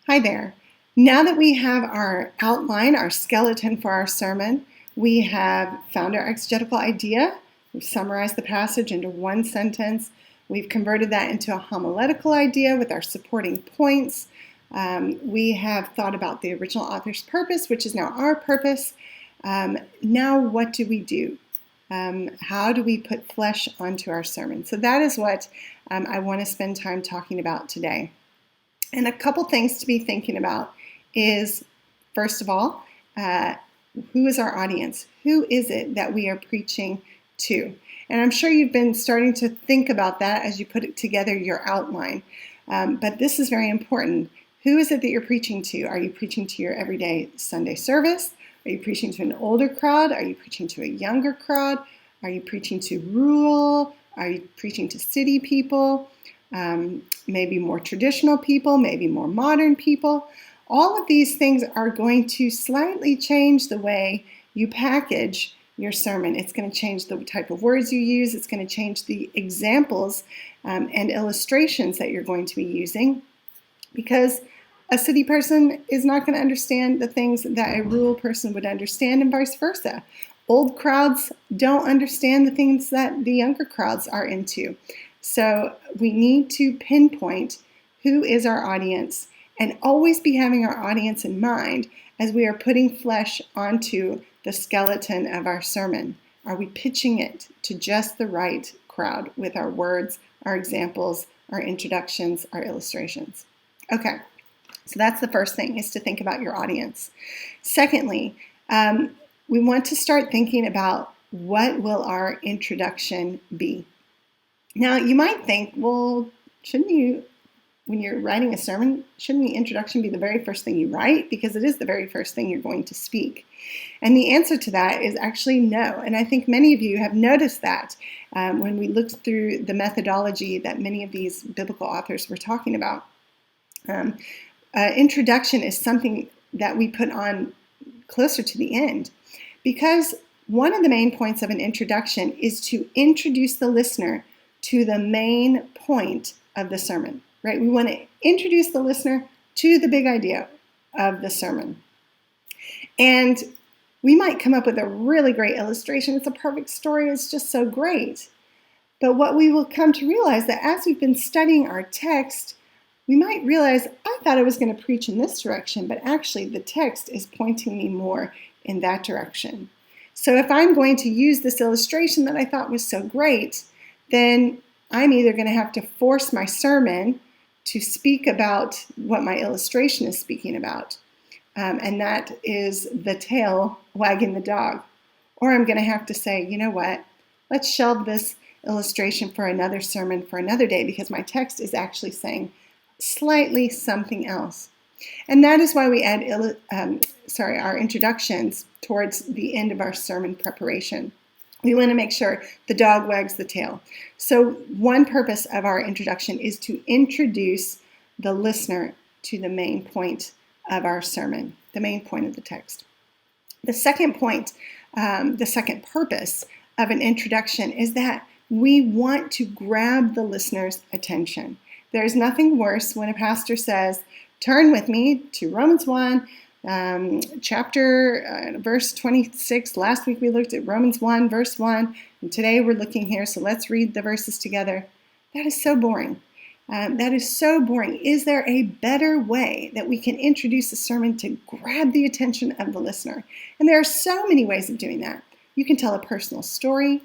Hi there. Now that we have our outline, our skeleton for our sermon, we have found our exegetical idea. We've summarized the passage into one sentence. We've converted that into a homiletical idea with our supporting points. We have thought about the original author's purpose, which is now our purpose. Now what do we do? How do we put flesh onto our sermon? So that is what I want to spend time talking about today. And a couple things to be thinking about is, first of all, who is our audience? Who is it that we are preaching to? And I'm sure you've been starting to think about that as you put it together your outline. But this is very important. Who is it that you're preaching to? Are you preaching to your everyday Sunday service? Are you preaching to an older crowd? Are you preaching to a younger crowd? Are you preaching to rural? Are you preaching to city people? Maybe more traditional people, maybe more modern people. All of these things are going to slightly change the way you package your sermon. It's going to change the type of words you use. It's going to change the examples and illustrations that you're going to be using, because a city person is not going to understand the things that a rural person would understand, and vice versa. Old crowds don't understand the things that the younger crowds are into. So we need to pinpoint who is our audience and always be having our audience in mind as we are putting flesh onto the skeleton of our sermon. Are we pitching it to just the right crowd with our words, our examples, our introductions, our illustrations? Okay, so that's the first thing, is to think about your audience. Secondly, we want to start thinking about what will our introduction be. Now, you might think, well, shouldn't you, when you're writing a sermon, shouldn't the introduction be the very first thing you write? Because it is the very first thing you're going to speak. And the answer to that is actually no. And I think many of you have noticed that when we looked through the methodology that many of these biblical authors were talking about. Introduction is something that we put on closer to the end, because one of the main points of an introduction is to introduce the listener to the main point of the sermon, right? We want to introduce the listener to the big idea of the sermon. And we might come up with a really great illustration. It's a perfect story. It's just so great. But what we will come to realize that as we've been studying our text, we might realize, I thought I was going to preach in this direction, but actually the text is pointing me more in that direction. So if I'm going to use this illustration that I thought was so great, then I'm either going to have to force my sermon to speak about what my illustration is speaking about, and that is the tail wagging the dog. Or I'm going to have to say, you know what, let's shelve this illustration for another sermon for another day, because my text is actually saying slightly something else. And that is why we add our introductions towards the end of our sermon preparation. We want to make sure the dog wags the tail. So one purpose of our introduction is to introduce the listener to the main point of our sermon, the main point of the text. The second point, the second purpose of an introduction is that we want to grab the listener's attention. There's nothing worse when a pastor says, turn with me to Romans 1, verse 26. Last week we looked at Romans 1, verse 1, and today we're looking here, so let's read the verses together. That is so boring. That is so boring. Is there a better way that we can introduce a sermon to grab the attention of the listener? And there are so many ways of doing that. You can tell a personal story.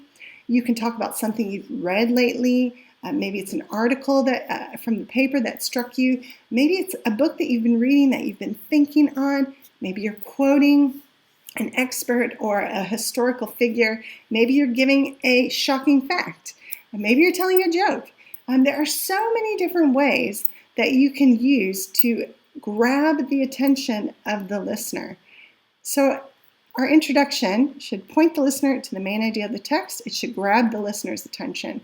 You can talk about something you've read lately. Maybe it's an article that from the paper that struck you. Maybe it's a book that you've been reading that you've been thinking on. Maybe you're quoting an expert or a historical figure. Maybe you're giving a shocking fact. Maybe you're telling a joke. There are so many different ways that you can use to grab the attention of the listener. So our introduction should point the listener to the main idea of the text. It should grab the listener's attention.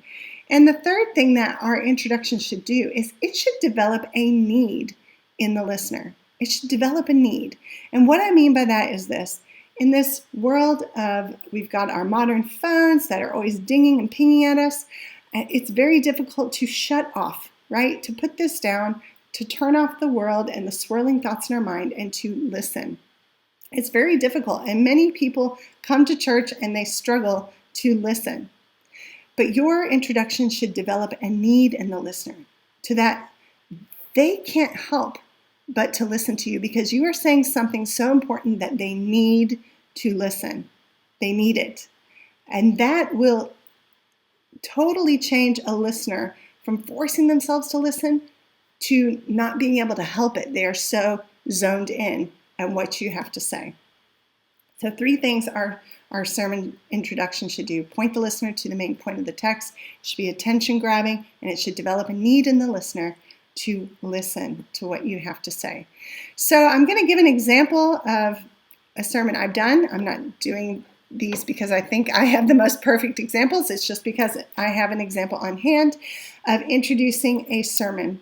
And the third thing that our introduction should do is it should develop a need in the listener. It should develop a need. And what I mean by that is this. In this world of, we've got our modern phones that are always dinging and pinging at us, it's very difficult to shut off, right? To put this down, to turn off the world and the swirling thoughts in our mind and to listen. It's very difficult, and many people come to church and they struggle to listen. But your introduction should develop a need in the listener, to that they can't help but to listen to you because you are saying something so important that they need to listen. They need it. And that will totally change a listener from forcing themselves to listen to not being able to help it. They are so zoned in on what you have to say. So 3 things our sermon introduction should do. Point the listener to the main point of the text. It should be attention grabbing, and it should develop a need in the listener to listen to what you have to say. So I'm going to give an example of a sermon I've done. I'm not doing these because I think I have the most perfect examples. It's just because I have an example on hand of introducing a sermon.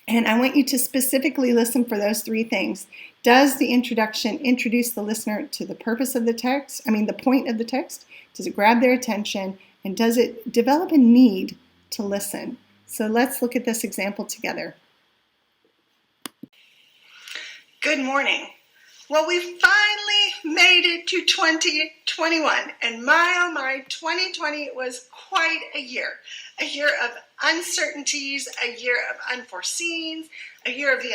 And I want you to specifically listen for those 3 things. Does the introduction introduce the listener to the purpose of the text? The point of the text? Does it grab their attention? And does it develop a need to listen? So let's look at this example together. Good morning. Well, we finally made it to 2021, and my, oh my, 2020 was quite a year of uncertainties, a year of unforeseens, a year of the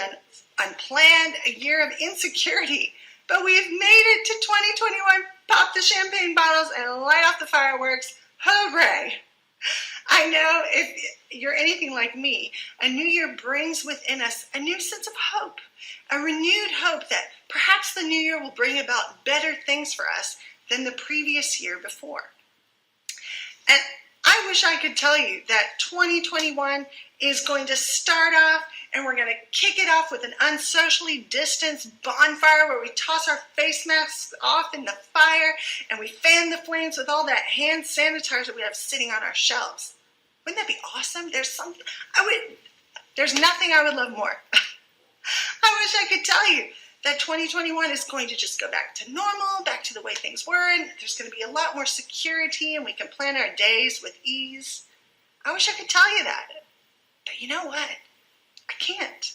unplanned, a year of insecurity. But we've made it to 2021, pop the champagne bottles and light off the fireworks. Hooray! I know if you're anything like me, a new year brings within us a new sense of hope, a renewed hope that perhaps the new year will bring about better things for us than the previous year before. And I wish I could tell you that 2021 is going to start off and we're going to kick it off with an unsocially distanced bonfire where we toss our face masks off in the fire and we fan the flames with all that hand sanitizer we have sitting on our shelves. Wouldn't that be awesome? There's nothing I would love more. I wish I could tell you that 2021 is going to just go back to normal, back to the way things were, and there's going to be a lot more security and we can plan our days with ease. I wish I could tell you that. But you know what? I can't.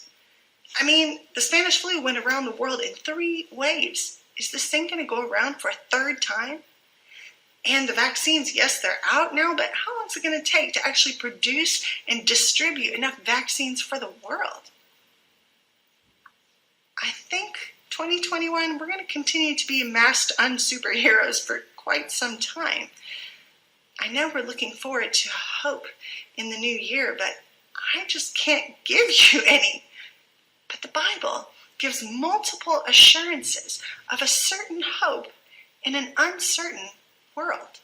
The Spanish flu went around the world in 3 waves. Is this thing going to go around for a 3rd time? And the vaccines, yes, they're out now, but how long is it going to take to actually produce and distribute enough vaccines for the world? I think 2021, we're going to continue to be masked unsuperheroes for quite some time. I know we're looking forward to hope in the new year, but I just can't give you any. But the Bible gives multiple assurances of a certain hope in an uncertain world.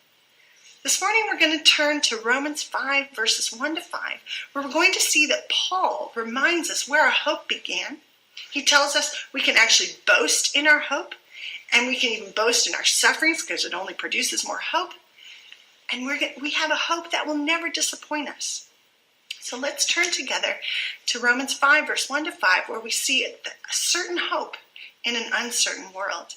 This morning we're going to turn to Romans 5, verses 1 to 5, where we're going to see that Paul reminds us where our hope began. He tells us we can actually boast in our hope, and we can even boast in our sufferings because it only produces more hope. And we have a hope that will never disappoint us. So let's turn together to Romans 5, verse 1 to 5, where we see a certain hope in an uncertain world.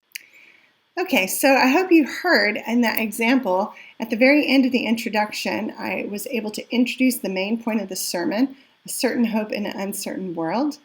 Okay, so I hope you heard in that example, at the very end of the introduction, I was able to introduce the main point of the sermon, a certain hope in an uncertain world.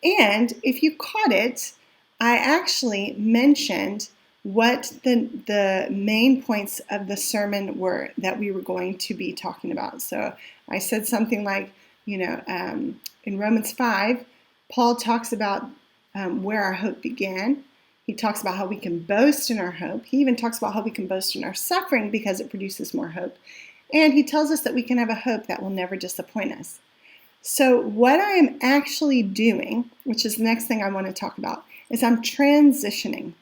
And if you caught it, I actually mentioned what the main points of the sermon were that we were going to be talking about. So I said something like, in Romans 5, Paul talks about where our hope began. He talks about how we can boast in our hope. He even talks about how we can boast in our suffering because it produces more hope. And he tells us that we can have a hope that will never disappoint us. So what I am actually doing, which is the next thing I want to talk about, is I'm transitioning.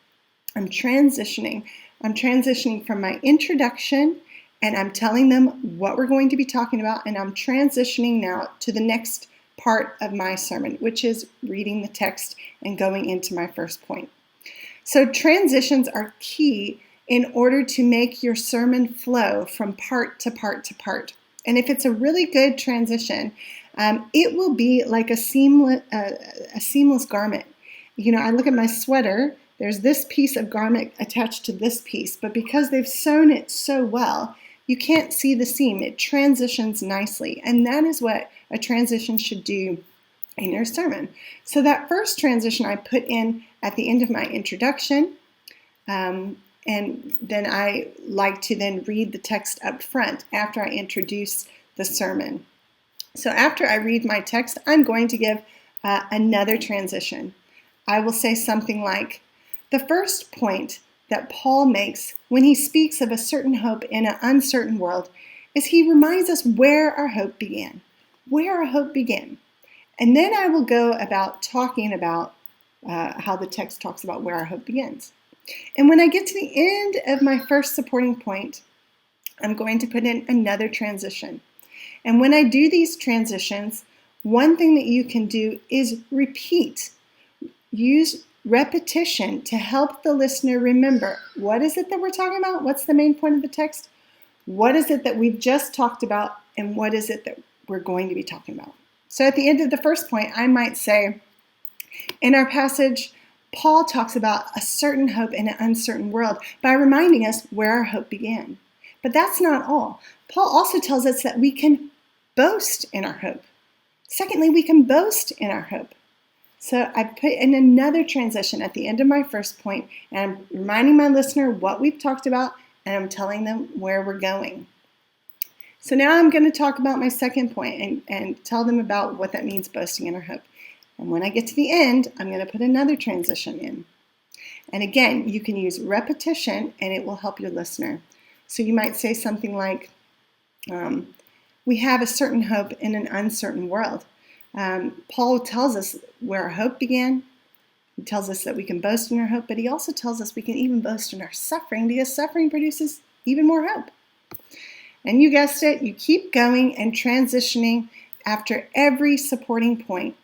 I'm transitioning from my introduction, and I'm telling them what we're going to be talking about, and I'm transitioning now to the next part of my sermon, which is reading the text and going into my first point. So transitions are key in order to make your sermon flow from part to part to part. And if it's a really good transition, it will be like a seamless garment. I look at my sweater, there's this piece of garment attached to this piece, but because they've sewn it so well, you can't see the seam. It transitions nicely, and that is what a transition should do in your sermon. So that first transition I put in at the end of my introduction, and then I like to then read the text up front after I introduce the sermon. So after I read my text, I'm going to give another transition. I will say something like, the first point that Paul makes when he speaks of a certain hope in an uncertain world is he reminds us where our hope began. Where our hope began. And then I will go about talking about how the text talks about where our hope begins. And when I get to the end of my first supporting point, I'm going to put in another transition. And when I do these transitions, one thing that you can do is repeat. Use repetition to help the listener remember, what is it that we're talking about? What's the main point of the text? What is it that we've just talked about? And what is it that we're going to be talking about? So at the end of the first point, I might say, in our passage, Paul talks about a certain hope in an uncertain world by reminding us where our hope began. But that's not all. Paul also tells us that we can boast in our hope. Secondly, we can boast in our hope. So I put in another transition at the end of my first point, and I'm reminding my listener what we've talked about, and I'm telling them where we're going. So now I'm going to talk about my second point and tell them about what that means, boasting in our hope. And when I get to the end, I'm going to put another transition in. And again, you can use repetition, and it will help your listener. So you might say something like, we have a certain hope in an uncertain world. Paul tells us where our hope began. He tells us that we can boast in our hope, but he also tells us we can even boast in our suffering because suffering produces even more hope. And you guessed it, you keep going and transitioning after every supporting point.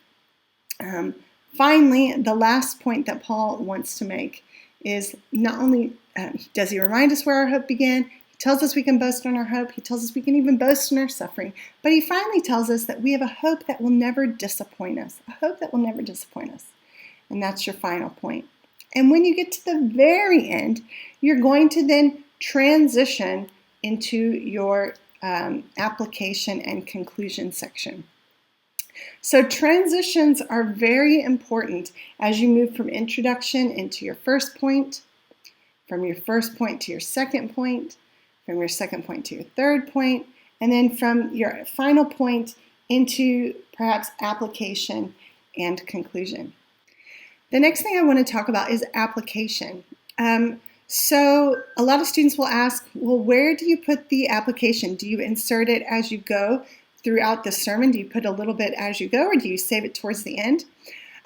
Finally, the last point that Paul wants to make is not only does he remind us where our hope began, he tells us we can boast in our hope, he tells us we can even boast in our suffering, but he finally tells us that we have a hope that will never disappoint us, a hope that will never disappoint us. And that's your final point. And when you get to the very end, you're going to then transition into your application and conclusion section. So transitions are very important as you move from introduction into your first point, from your first point to your second point, from your second point to your third point, and then from your final point into perhaps application and conclusion. The next thing I want to talk about is application. So a lot of students will ask, well, where do you put the application? Do you insert it as you go throughout the sermon? Do you put a little bit as you go, or do you save it towards the end?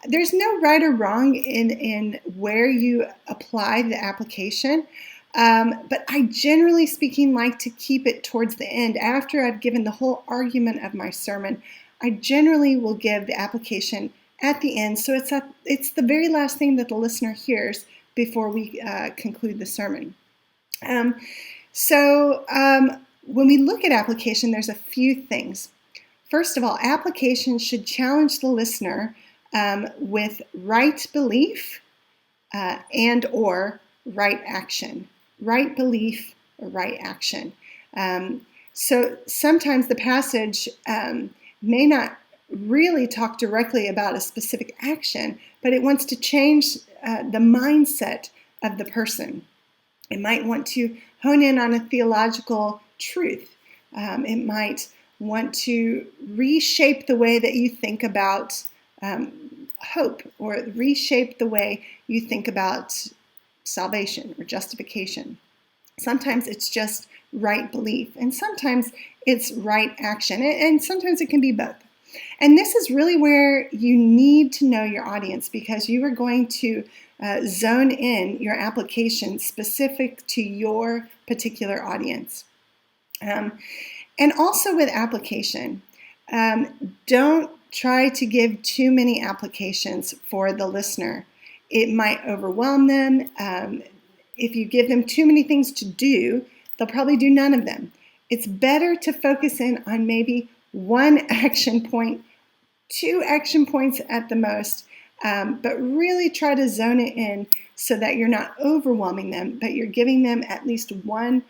There's no right or wrong in where you apply the application, but I generally speaking like to keep it towards the end. After I've given the whole argument of my sermon, I generally will give the application at the end, so it's the very last thing that the listener hears before we conclude the sermon. When we look at application, there's a few things. First of all, application should challenge the listener with right belief and or right action. Right belief or right action. So sometimes the passage may not really talk directly about a specific action, but it wants to change the mindset of the person. It might want to hone in on a theological truth. It might want to reshape the way that you think about hope, or reshape the way you think about salvation or justification. Sometimes it's just right belief, and sometimes it's right action, and sometimes it can be both. And this is really where you need to know your audience, because you are going to zone in your application specific to your particular audience. And also with application, don't try to give too many applications for the listener. It might overwhelm them. If you give them too many things to do, they'll probably do none of them. It's better to focus in on maybe one action point, 2 action points at the most, but really try to zone it in so that you're not overwhelming them, but you're giving them at least 1,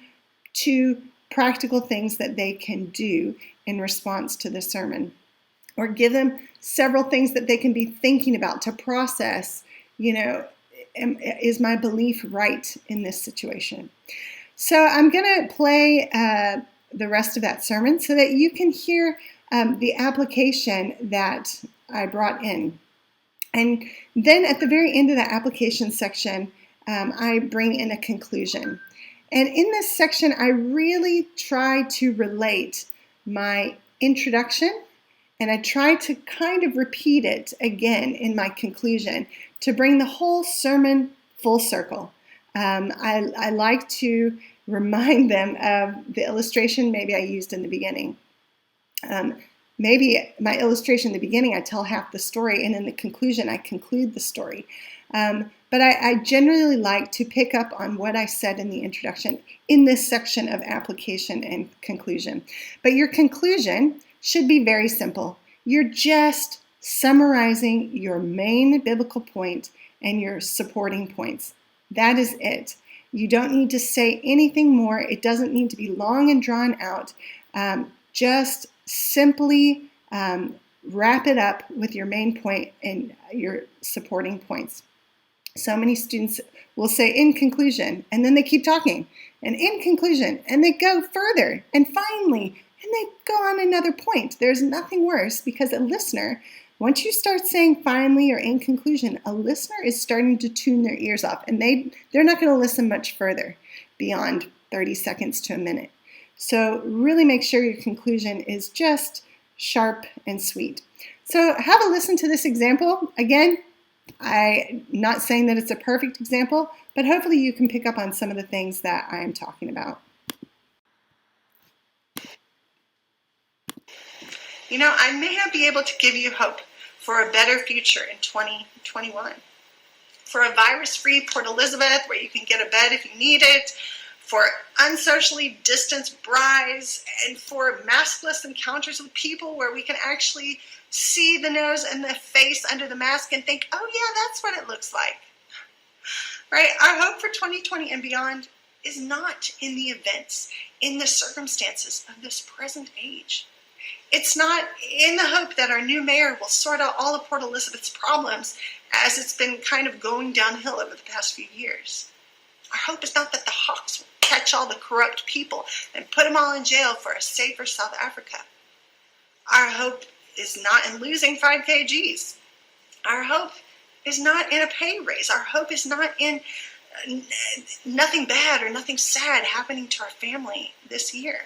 2 practical things that they can do in response to the sermon. or give them several things that they can be thinking about to process, is my belief right in this situation? So I'm going to play the rest of that sermon so that you can hear the application that I brought in. And then at the very end of the application section, I bring in a conclusion. And in this section, I really try to relate my introduction, and I try to kind of repeat it again in my conclusion to bring the whole sermon full circle. I like to remind them of the illustration maybe I used in the beginning. Maybe my illustration in the beginning, I tell half the story, and in the conclusion, I conclude the story. But I generally like to pick up on what I said in the introduction in this section of application and conclusion. But your conclusion should be very simple. You're just summarizing your main biblical point and your supporting points. That is it. You don't need to say anything more. It doesn't need to be long and drawn out. Just simply wrap it up with your main point and your supporting points. So many students will say in conclusion, and then they keep talking, and in conclusion, and they go further, and finally, and they go on another point. There's nothing worse, because a listener, once you start saying finally or in conclusion, a listener is starting to tune their ears off, and they're not going to listen much further beyond 30 seconds to a minute. So really make sure your conclusion is just sharp and sweet. So have a listen to this example. Again, I'm not saying that it's a perfect example, but hopefully you can pick up on some of the things that I'm talking about. I may not be able to give you hope for a better future in 2021. For a virus-free Port Elizabeth where you can get a bed if you need it, for unsocially distanced brides, and for maskless encounters with people where we can actually see the nose and the face under the mask and think, oh yeah, that's what it looks like. Right? Our hope for 2020 and beyond is not in the events, in the circumstances of this present age. It's not in the hope that our new mayor will sort out all of Port Elizabeth's problems as it's been kind of going downhill over the past few years. Our hope is not that the Hawks will catch all the corrupt people and put them all in jail for a safer South Africa. Our hope is not in losing 5 kgs. Our hope is not in a pay raise. Our hope is not in nothing bad or nothing sad happening to our family this year.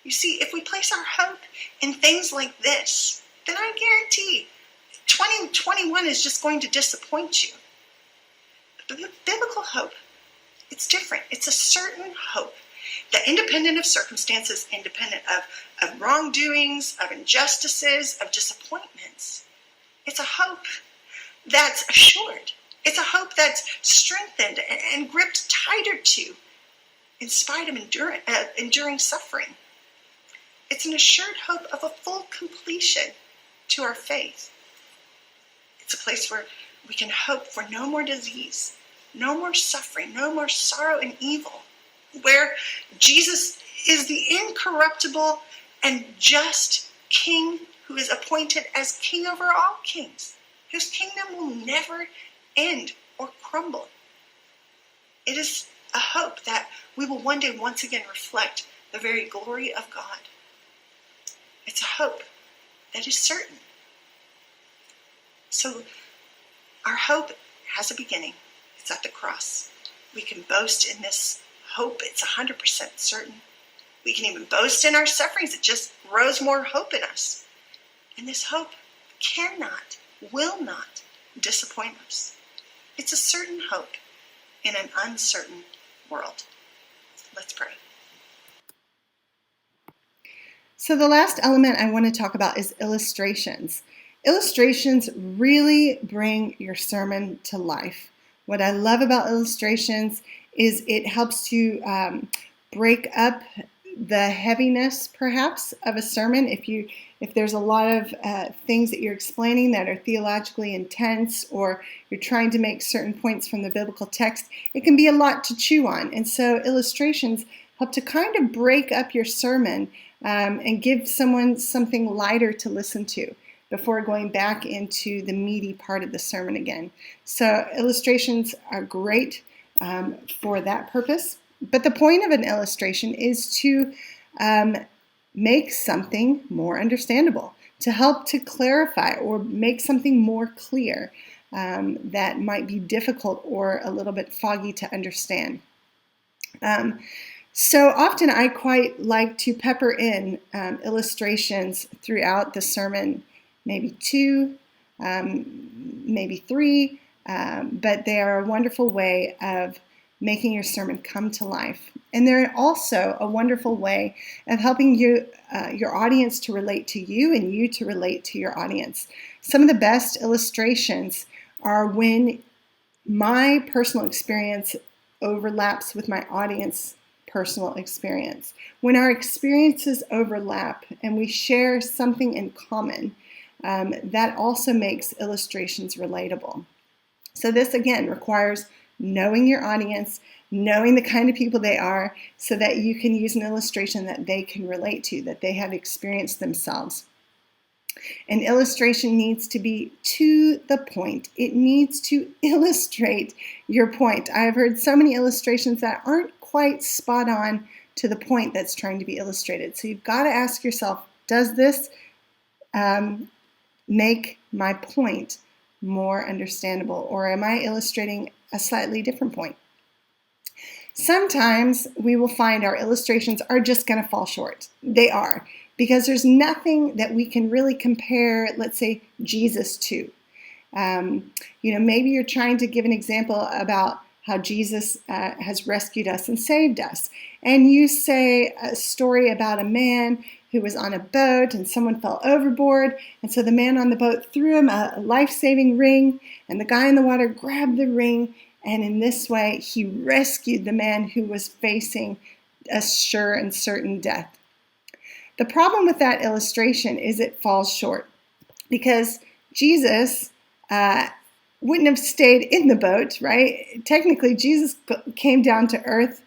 You see, if we place our hope in things like this, then I guarantee 2021 is just going to disappoint you. But the biblical hope, it's different. It's a certain hope that independent of circumstances, independent of wrongdoings, of injustices, of disappointments, it's a hope that's assured. It's a hope that's strengthened and gripped tighter to in spite of enduring suffering. It's an assured hope of a full completion to our faith. It's a place where we can hope for no more disease, no more suffering, no more sorrow and evil, where Jesus is the incorruptible and just King who is appointed as King over all kings, whose kingdom will never end or crumble. It is a hope that we will one day once again reflect the very glory of God. It's a hope that is certain. So our hope has a beginning. It's at the cross. We can boast in this hope. It's 100% certain. We can even boast in our sufferings. It just grows more hope in us. And this hope cannot, will not disappoint us. It's a certain hope in an uncertain world. Let's pray. So the last element I want to talk about is illustrations. Illustrations really bring your sermon to life. What I love about illustrations is it helps to break up the heaviness, perhaps, of a sermon. If there's a lot of things that you're explaining that are theologically intense, or you're trying to make certain points from the biblical text, it can be a lot to chew on. And so illustrations help to kind of break up your sermon and give someone something lighter to listen to before going back into the meaty part of the sermon again. So illustrations are great for that purpose. But the point of an illustration is to make something more understandable, to help to clarify or make something more clear that might be difficult or a little bit foggy to understand. So often I quite like to pepper in illustrations throughout the sermon, maybe 2, maybe 3, but they are a wonderful way of making your sermon come to life. And they're also a wonderful way of helping you, your audience to relate to you and you to relate to your audience. Some of the best illustrations are when my personal experience overlaps with my audience personal experience. When our experiences overlap and we share something in common, that also makes illustrations relatable. So this again requires knowing your audience, knowing the kind of people they are, so that you can use an illustration that they can relate to, that they have experienced themselves. An illustration needs to be to the point. It needs to illustrate your point. I have heard so many illustrations that aren't quite spot on to the point that's trying to be illustrated. So you've got to ask yourself, does this make my point more understandable, or am I illustrating a slightly different point? Sometimes we will find our illustrations are just going to fall short. They are, because there's nothing that we can really compare, let's say, Jesus to. Maybe you're trying to give an example about how Jesus has rescued us and saved us. And you say a story about a man who was on a boat and someone fell overboard. And so the man on the boat threw him a life-saving ring, and the guy in the water grabbed the ring. And in this way, he rescued the man who was facing a sure and certain death. The problem with that illustration is it falls short, because Jesus wouldn't have stayed in the boat, right? Technically, Jesus came down to earth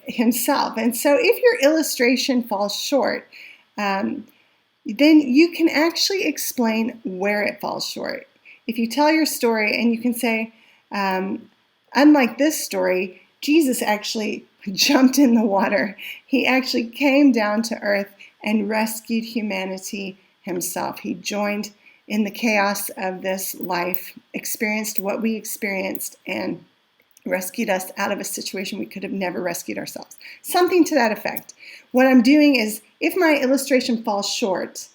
himself. And so if your illustration falls short, then you can actually explain where it falls short. If you tell your story and you can say, unlike this story, Jesus actually jumped in the water. He actually came down to earth and rescued humanity himself. He joined in the chaos of this life, experienced what we experienced, and rescued us out of a situation we could have never rescued ourselves. Something to that effect. What I'm doing is, if my illustration falls short,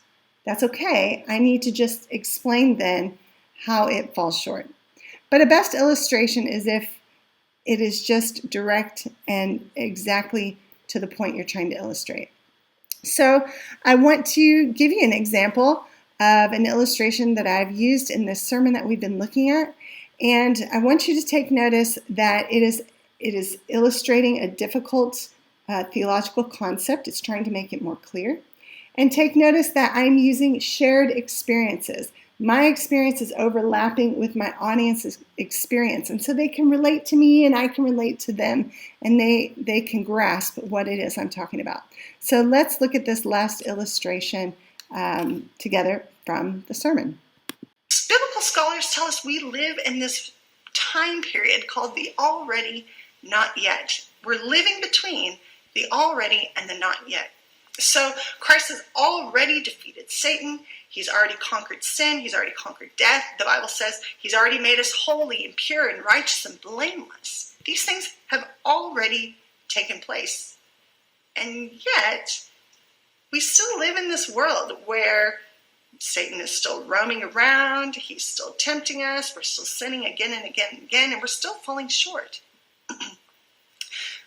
that's okay. I need to just explain then how it falls short. But a best illustration is if it is just direct and exactly to the point you're trying to illustrate. So I want to give you an example of an illustration that I've used in this sermon that we've been looking at. And I want you to take notice that it is illustrating a difficult theological concept. It's trying to make it more clear. And take notice that I'm using shared experiences. My experience is overlapping with my audience's experience. And so they can relate to me and I can relate to them, and they can grasp what it is I'm talking about. So let's look at this last illustration together from the sermon. Biblical scholars tell us we live in this time period called the already, not yet. We're living between the already and the not yet. So Christ has already defeated Satan. He's already conquered sin. He's already conquered death. The Bible says he's already made us holy and pure and righteous and blameless. These things have already taken place. And yet, we still live in this world where Satan is still roaming around. He's still tempting us. We're still sinning again and again and again, and we're still falling short.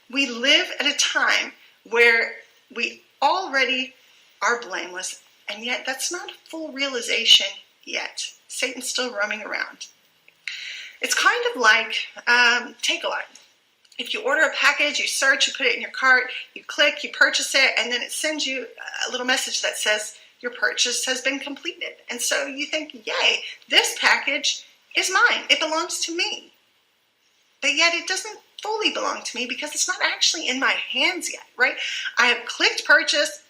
We live at a time where we already are blameless, and yet that's not a full realization yet. Satan's still roaming around. It's kind of like Takealot. If you order a package, you search, you put it in your cart, you click, you purchase it, and then it sends you a little message that says your purchase has been completed. And so you think, yay, this package is mine. It belongs to me. But yet it doesn't fully belong to me because it's not actually in my hands yet, right? I have clicked purchase.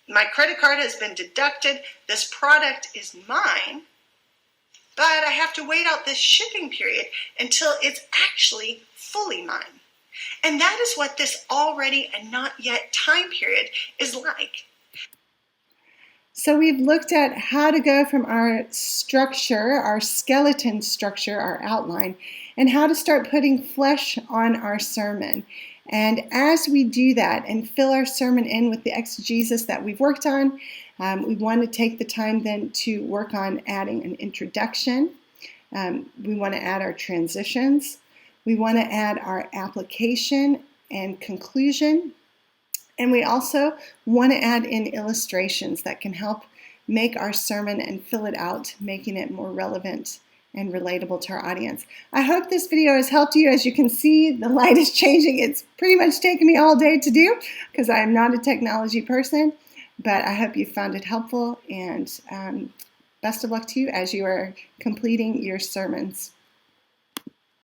My credit card has been deducted. This product is mine, but I have to wait out this shipping period until it's actually fully mine. And that is what this already and not yet time period is like. So we've looked at how to go from our structure, our skeleton structure, our outline, and how to start putting flesh on our sermon. And as we do that and fill our sermon in with the exegesis that we've worked on, we want to take the time then to work on adding an introduction. We want to add our transitions. We want to add our application and conclusion. And we also want to add in illustrations that can help make our sermon and fill it out, making it more relevant and relatable to our audience. I hope this video has helped you. As you can see, the light is changing. It's pretty much taken me all day to do because I'm not a technology person, but I hope you found it helpful, and best of luck to you as you are completing your sermons.